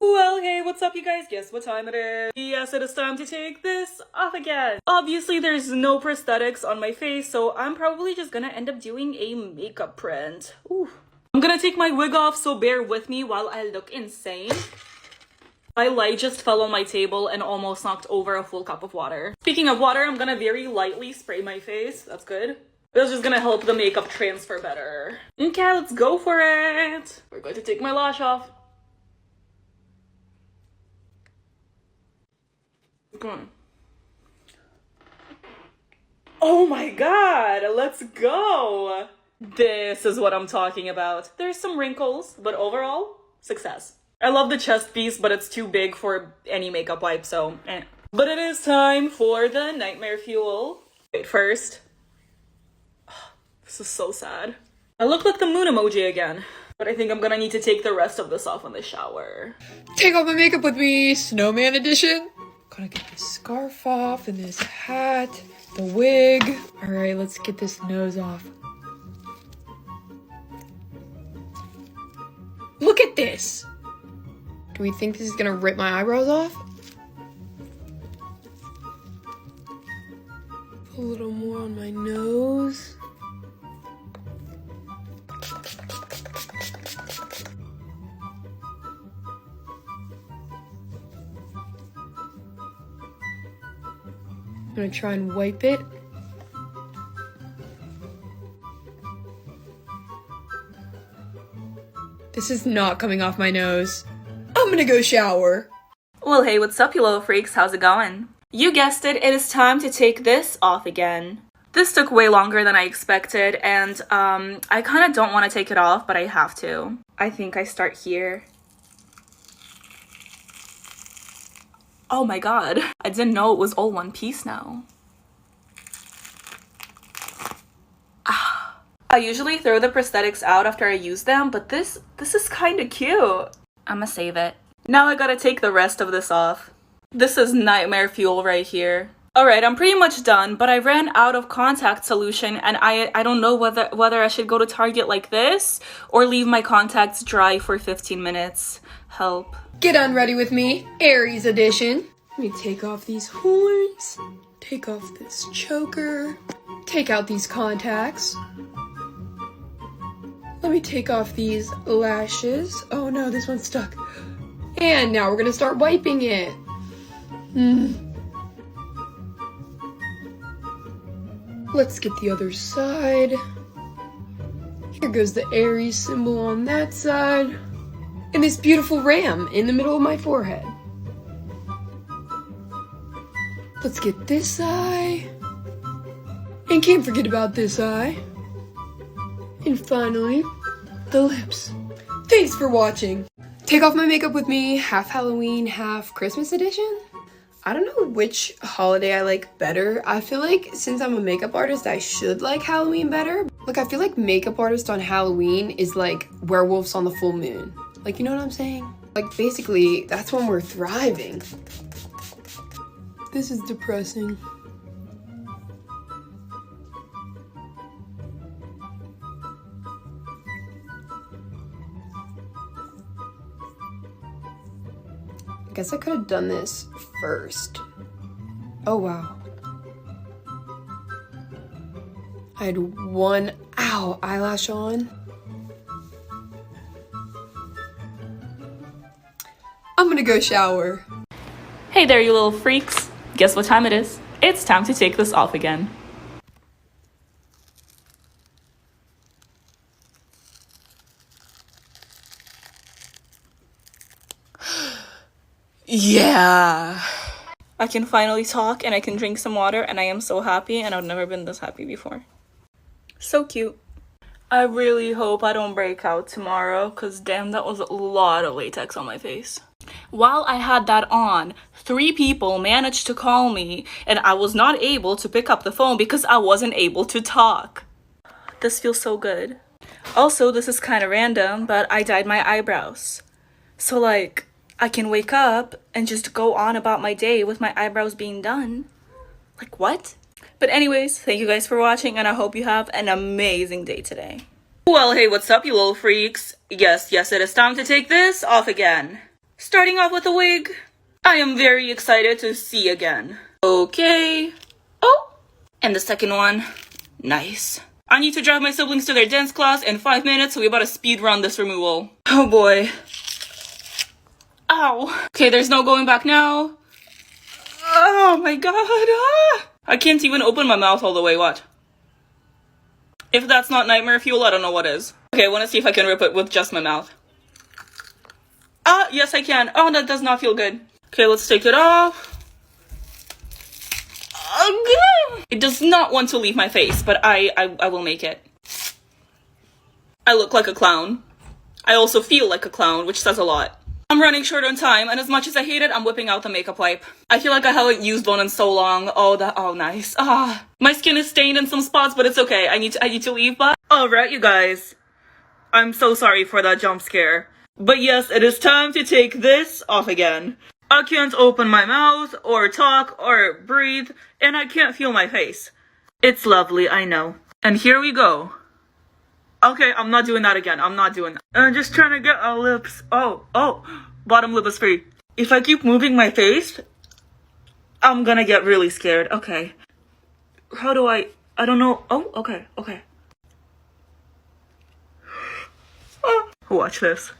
Well, hey, what's up, you guys? Guess what time it is? Yes, it is time to take this off again. Obviously, there's no prosthetics on my face, so I'm probably just gonna end up doing a makeup print. Ooh. I'm gonna take my wig off, so bear with me while I look insane. My light just fell on my table and almost knocked over a full cup of water. Speaking of water, I'm gonna very lightly spray my face. That's good. That's just gonna help the makeup transfer better. Okay, let's go for it. We're going to take my lash off. Oh my god, let's go! This is what I'm talking about. There's some wrinkles, but overall, success. I love the chest piece, but it's too big for any makeup wipe, so eh. But it is time for the nightmare fuel. Wait, first. This is so sad. I look like the moon emoji again, but I think I'm gonna need to take the rest of this off in the shower. Take off my makeup with me, snowman edition. Gotta get this scarf off and this hat, the wig. All right, let's get this nose off. Look at this. Do we think this is gonna rip my eyebrows off? Put a little more on my nose. I'm gonna try and wipe it. This is not coming off my nose. I'm gonna go shower. Well, hey, what's up, you little freaks? How's it going? You guessed it, it is time to take this off again. This took way longer than I expected, and I kind of don't want to take it off, but I have to. I think I start here. Oh my god, I didn't know it was all one piece now. I usually throw the prosthetics out after I use them, but this is kind of cute. I'ma save it. Now I gotta take the rest of this off. This is nightmare fuel right here. Alright, I'm pretty much done, but I ran out of contact solution and I don't know whether I should go to Target like this or leave my contacts dry for 15 minutes. Help. Get unready with me, Aries edition. Let me take off these horns, take off this choker, take out these contacts. Let me take off these lashes. Oh no, this one's stuck. And now we're gonna start wiping it. Let's get the other side. Here goes the Aries symbol on that side. And this beautiful ram in the middle of my forehead. Let's get this eye. And can't forget about this eye. And finally, the lips. Thanks for watching. Take off my makeup with me, half Halloween, half Christmas edition. I don't know which holiday I like better. I feel like since I'm a makeup artist, I should like Halloween better. Like, I feel like makeup artist on Halloween is like werewolves on the full moon. Like, you know what I'm saying? Like, basically, that's when we're thriving. This is depressing. I guess I could have done this first. Oh, wow. I had one, eyelash on. I'm gonna go shower. Hey there, you little freaks. Guess what time it is? It's time to take this off again. Yeah. I can finally talk and I can drink some water and I am so happy and I've never been this happy before. So cute. I really hope I don't break out tomorrow because damn, that was a lot of latex on my face. While I had that on, 3 people managed to call me and I was not able to pick up the phone because I wasn't able to talk. This feels so good. Also, this is kind of random, but I dyed my eyebrows. So like, I can wake up and just go on about my day with my eyebrows being done. Like, what? But anyways, thank you guys for watching and I hope you have an amazing day today. Well, hey, what's up, you little freaks? Yes, it is time to take this off again. Starting off with a wig. I am very excited to see again. Okay. Oh, and the second one. Nice. I need to drive my siblings to their dance class in 5 minutes, so we better speed run this removal. Oh boy. Ow. Okay, there's no going back now. Oh my god. Ah. I can't even open my mouth all the way. What? If that's not nightmare fuel, I don't know what is. Okay, I want to see if I can rip it with just my mouth. Ah, yes I can. Oh, that does not feel good. Okay, let's take it off. It does not want to leave my face, but I will make it. I look like a clown. I also feel like a clown, which says a lot. I'm running short on time, and as much as I hate it, I'm whipping out the makeup wipe. I feel like I haven't used one in so long. Oh, nice. Ah, my skin is stained in some spots, but it's okay. I need to leave, but... Alright, you guys. I'm so sorry for that jump scare. But yes, it is time to take this off again. I can't open my mouth, or talk, or breathe, and I can't feel my face. It's lovely, I know. And here we go. Okay, I'm not doing that again. I'm not doing that. I'm just trying to get our lips. Oh, bottom lip is free. If I keep moving my face, I'm gonna get really scared. Okay. How do I don't know. Oh, okay. Watch this.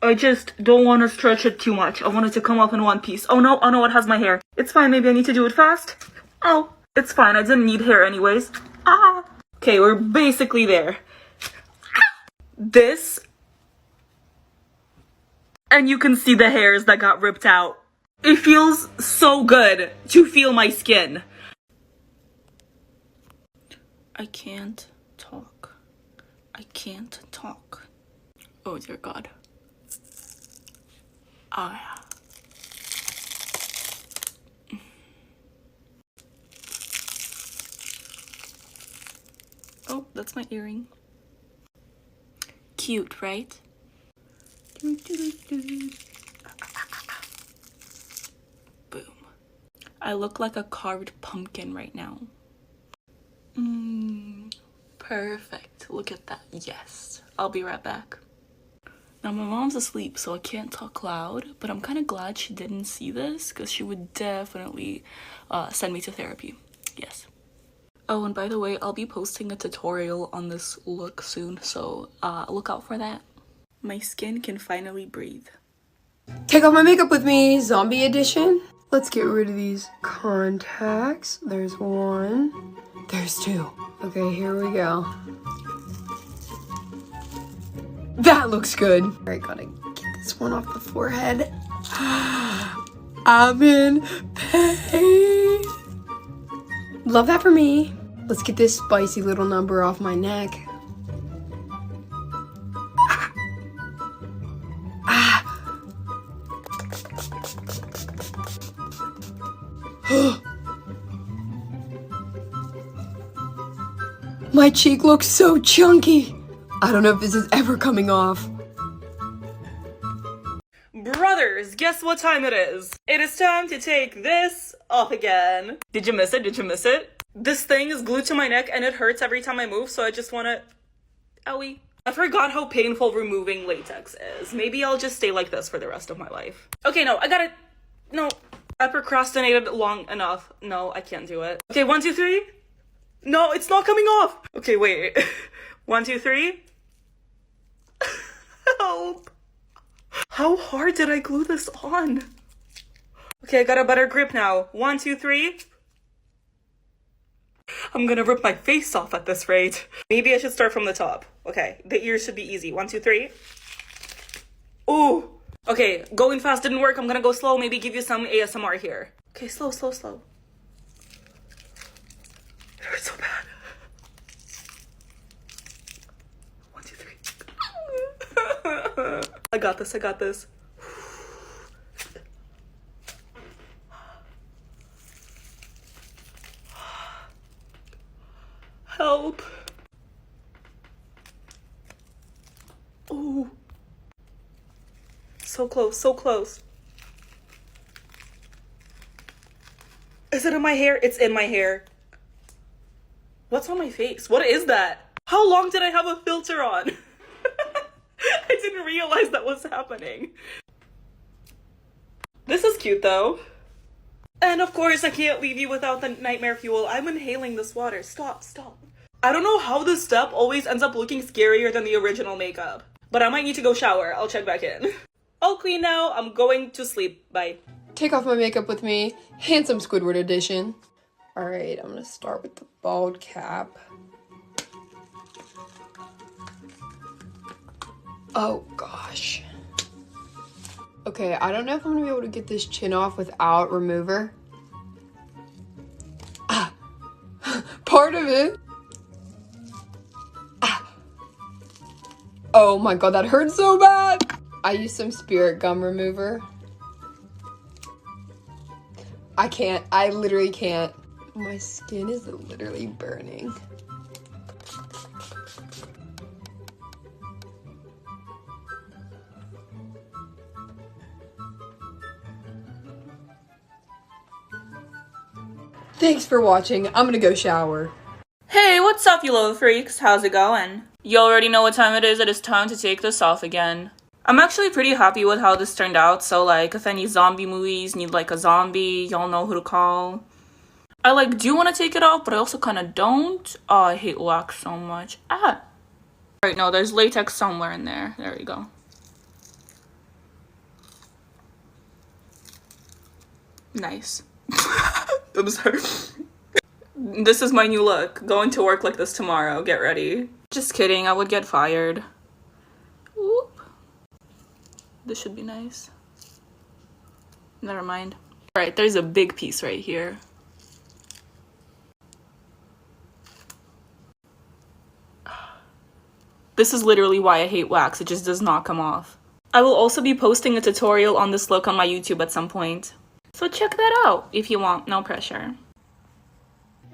I just don't want to stretch it too much. I want it to come up in one piece. Oh no, it has my hair. It's fine, maybe I need to do it fast. Oh, it's fine, I didn't need hair anyways. Ah. Okay, we're basically there. This. And you can see the hairs that got ripped out. It feels so good to feel my skin. I can't talk. I can't talk. Oh dear God. Ah. Oh, that's my earring. Cute, right? Boom. I look like a carved pumpkin right now. Perfect. Look at that. Yes. I'll be right back. Now my mom's asleep, so I can't talk loud, but I'm kind of glad she didn't see this because she would definitely send me to therapy. Yes. Oh, and by the way, I'll be posting a tutorial on this look soon, so look out for that. My skin can finally breathe. Take off my makeup with me, zombie edition. Let's get rid of these contacts. There's one. There's two. Okay, here we go. That looks good. All right, gotta get this one off the forehead. I'm in pain. Love that for me. Let's get this spicy little number off my neck. My cheek looks so chunky. I don't know if this is ever coming off. Brothers, guess what time it is? It is time to take this off again. Did you miss it? This thing is glued to my neck and it hurts every time I move, so I just want to... Owie. I forgot how painful removing latex is. Maybe I'll just stay like this for the rest of my life. Okay, no, I gotta... No. I procrastinated long enough. No, I can't do it. Okay, 1, 2, 3. No, it's not coming off. Okay, wait. 1, 2, 3. Help. How hard did I glue this on? Okay, I got a better grip now. 1, 2, 3. I'm gonna rip my face off at this rate. Maybe I should start from the top. Okay, the ears should be easy. 1, 2, 3. Ooh. Okay, going fast didn't work. I'm gonna go slow. Maybe give you some ASMR here. Okay, slow. It hurts so bad. 1, 2, 3. I got this. Help. Ooh. So close. Is it in my hair? It's in my hair. What's on my face? What is that? How long did I have a filter on? didn't realize that was happening. This is cute though. And of course, I can't leave you without the nightmare fuel. I'm inhaling this water. Stop. I don't know how this step always ends up looking scarier than the original makeup. But I might need to go shower. I'll check back in. All clean now. I'm going to sleep. Bye. Take off my makeup with me. Handsome Squidward edition. Alright, I'm gonna start with the bald cap. Oh gosh. Okay, I don't know if I'm gonna be able to get this chin off without remover. Ah! Part of it! Ah! Oh my god, that hurts so bad! I used some Spirit Gum remover. I can't. I literally can't. My skin is literally burning. Thanks for watching. I'm gonna go shower. Hey, what's up, you little freaks? How's it going? You already know what time it is. It is time to take this off again. I'm actually pretty happy with how this turned out. So, like, if any zombie movies need, like, a zombie, y'all know who to call. I, like, do want to take it off, but I also kind of don't. Oh, I hate wax so much. Ah! Right, no, there's latex somewhere in there. There we go. Nice. I'm sorry. This is my new look. Going to work like this tomorrow. Get ready. Just kidding. I would get fired. Whoop. This should be nice. Never mind. Alright, there's a big piece right here. This is literally why I hate wax. It just does not come off. I will also be posting a tutorial on this look on my YouTube at some point. So check that out if you want. No pressure.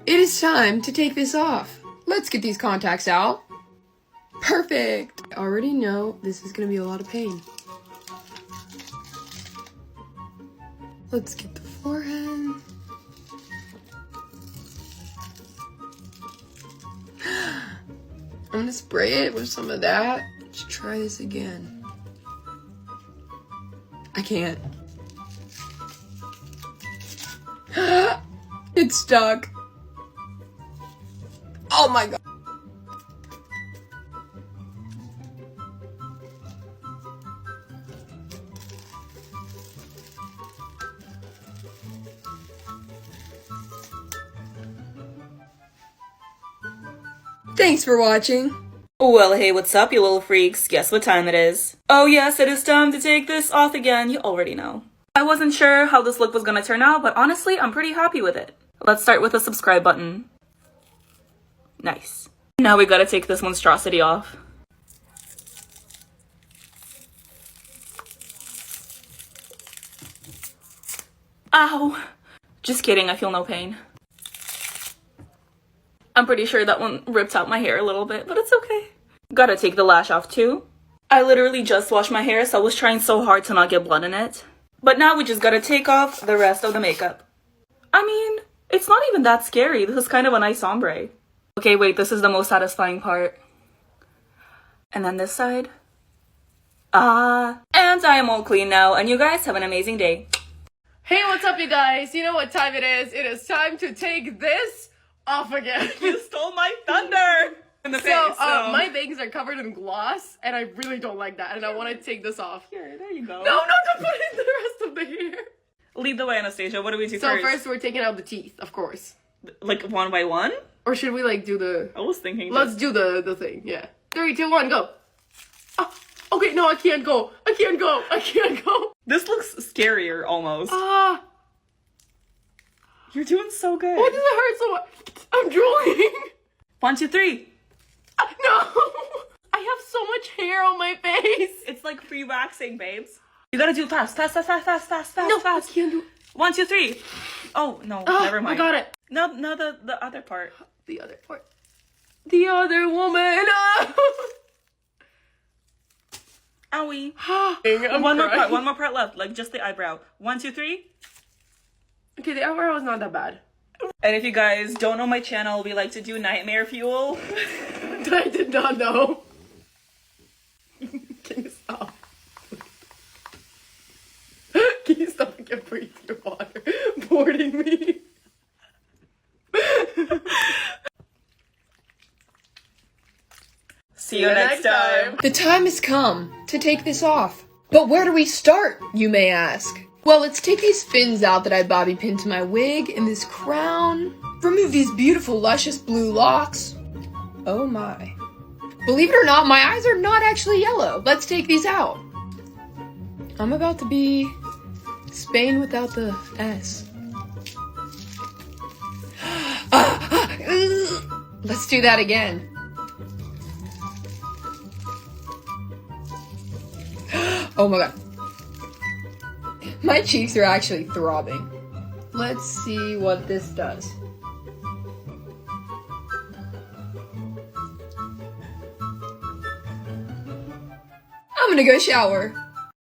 It is time to take this off. Let's get these contacts out. Perfect. I already know this is gonna be a lot of pain. Let's get the forehead. I'm gonna spray it with some of that. Let's try this again. I can't. It's stuck. Oh my god. Thanks for watching. Well, hey, what's up, you little freaks? Guess what time it is? Oh yes, it is time to take this off again. You already know. I wasn't sure how this look was gonna turn out, but honestly, I'm pretty happy with it. Let's start with the subscribe button. Nice. Now we gotta take this monstrosity off. Ow! Just kidding, I feel no pain. I'm pretty sure that one ripped out my hair a little bit, but it's okay. Gotta take the lash off too. I literally just washed my hair, so I was trying so hard to not get blood in it. But now we just gotta take off the rest of the makeup. I mean, it's not even that scary. This is kind of a nice ombre. Okay, wait, this is the most satisfying part. And then this side. And I am all clean now, and you guys have an amazing day. Hey, what's up, you guys? You know what time it is? It is time to take this off again. You stole my thunder! In the face, my bangs are covered in gloss, and I really don't like that, and I want to take this off. Here, there you go. No, not to put in the rest of the hair. Lead the way, Anastasia. What do we do So first? first we're taking out the teeth, of course. Like, one by one? Or should we, like, do the... I was thinking... Let's do the thing, yeah. 3, 2, 1, go! Ah, okay, no, I can't go. I can't go. I can't go. This looks scarier, almost. Ah! You're doing so good. Why does it hurt so much? I'm drooling. 1, 2, 3. No! I have so much hair on my face. It's like free waxing, babes. You gotta do it fast. Fast. No, I can't do it. 1, 2, 3. Oh, no, Oh, never mind. I got it. No, the other part. The other part. The other woman. Owie. I'm One crying. more part left. Like, just the eyebrow. 1, 2, 3. Okay, the eyebrow is not that bad. And if you guys don't know my channel, we like to do nightmare fuel. I did not know. Can you kidding me? See you next time. The time has come to take this off. But where do we start, you may ask? Well, let's take these fins out that I bobby pinned to my wig and this crown. Remove these beautiful, luscious blue locks. Oh my. Believe it or not, my eyes are not actually yellow. Let's take these out. I'm about to be Spain without the S. Let's do that again. Oh my god. My cheeks are actually throbbing. Let's see what this does. I'm gonna go shower.